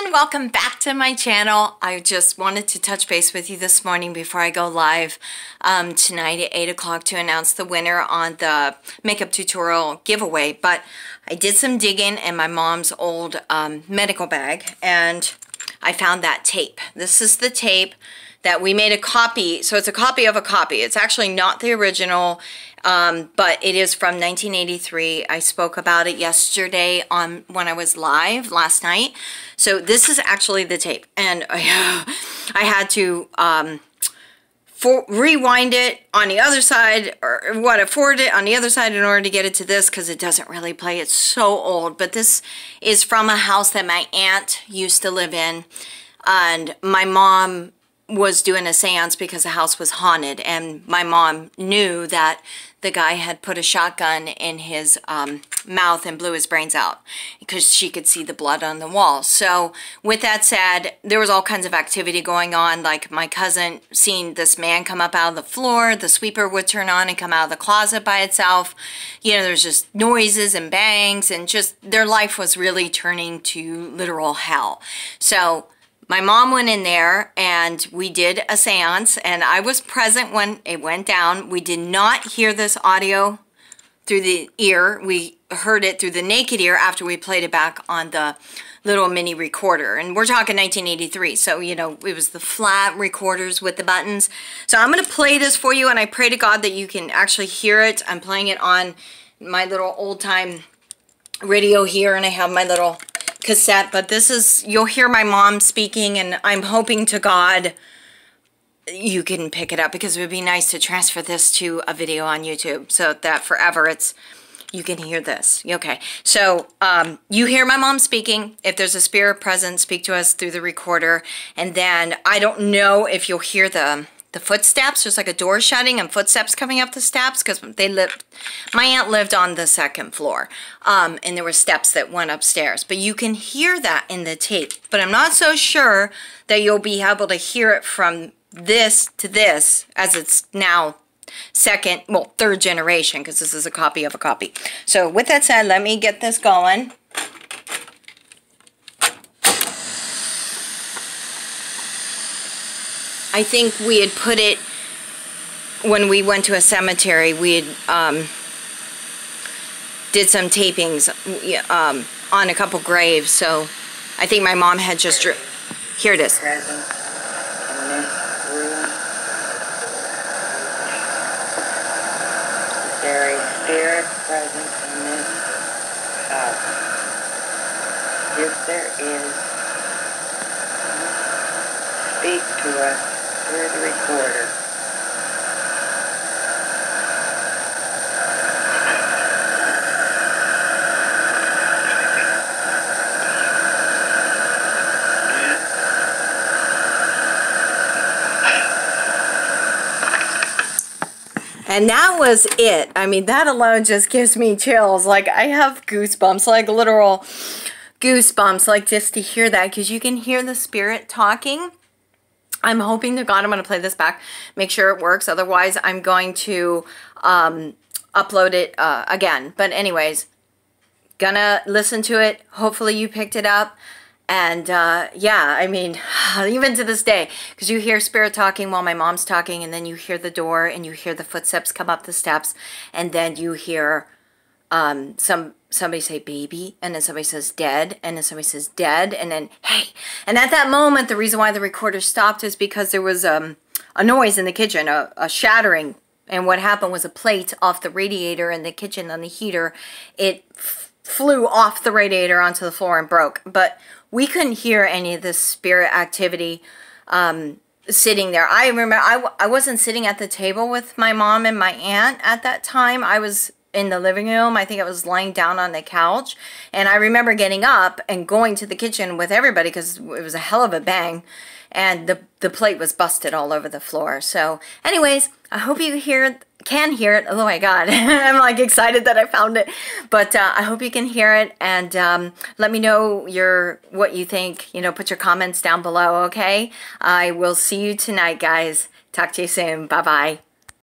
everyone, welcome back to my channel. I just wanted to touch base with you this morning before I go live tonight at 8 o'clock to announce the winner on the makeup tutorial giveaway. But I did some digging in my mom's old medical bag and I found that tape. This is the tape that we made a copy. So it's a copy of a copy. It's actually not the original, but it is from 1983. I spoke about it yesterday when I was live last night. So this is actually the tape. And I had to rewind it on the other side, or forward it on the other side in order to get it to this, because it doesn't really play. It's so old. But this is from a house that my aunt used to live in. And my mom was doing a seance because the house was haunted, and my mom knew that the guy had put a shotgun in his mouth and blew his brains out because she could see the blood on the wall. So with that said, there was all kinds of activity going on, like my cousin seeing this man come up out of the floor, the sweeper would turn on and come out of the closet by itself. You know, there's just noises and bangs, and just their life was really turning to literal hell. So my mom went in there and we did a seance, and I was present when it went down. We did not hear this audio through the ear. We heard it through the naked ear after we played it back on the little mini recorder. And we're talking 1983, so, you know, it was the flat recorders with the buttons. So I'm going to play this for you, and I pray to God that you can actually hear it. I'm playing it on my little old-time radio here, and I have my little cassette, but this is, you'll hear my mom speaking, and I'm hoping to God you can pick it up, because it would be nice to transfer this to a video on YouTube so that forever you can hear this. Okay, so you hear my mom speaking. If there's a spirit present, speak to us through the recorder. And then I don't know if you'll hear the footsteps. There's like a door shutting and footsteps coming up the steps, because my aunt lived on the second floor, and there were steps that went upstairs. But you can hear that in the tape. But I'm not so sure that you'll be able to hear it from this to this, as it's now third generation, because this is a copy of a copy. So with that said, let me get this going. I think we had put it, when we went to a cemetery, we had did some tapings on a couple graves, so I think my mom had just here it is. Present in this room. Is there a spirit present in this house? If there is, speak to us through the recorder. And that was it. I mean, that alone just gives me chills. Like, I have goosebumps, like literal goosebumps, like just to hear that, because you can hear the spirit talking. I'm hoping to God I'm going to play this back, make sure it works. Otherwise, I'm going to upload it again. But anyways, gonna listen to it. Hopefully you picked it up. And yeah, I mean, even to this day, because you hear spirit talking while my mom's talking, and then you hear the door and you hear the footsteps come up the steps, and then you hear somebody say baby, and then somebody says dead, and then somebody says dead, and then hey. And at that moment, the reason why the recorder stopped is because there was a noise in the kitchen, a shattering. And what happened was a plate off the radiator in the kitchen on the heater, it flew off the radiator onto the floor and broke. But we couldn't hear any of this spirit activity sitting there. I remember I wasn't sitting at the table with my mom and my aunt at that time. I was in the living room. I think I was lying down on the couch. And I remember getting up and going to the kitchen with everybody, because it was a hell of a bang. And the plate was busted all over the floor. So anyways, I hope you can hear it. Oh my God, I'm like excited that I found it. But I hope you can hear it, and let me know what you think. You know, put your comments down below, okay? I will see you tonight, guys. Talk to you soon. Bye-bye.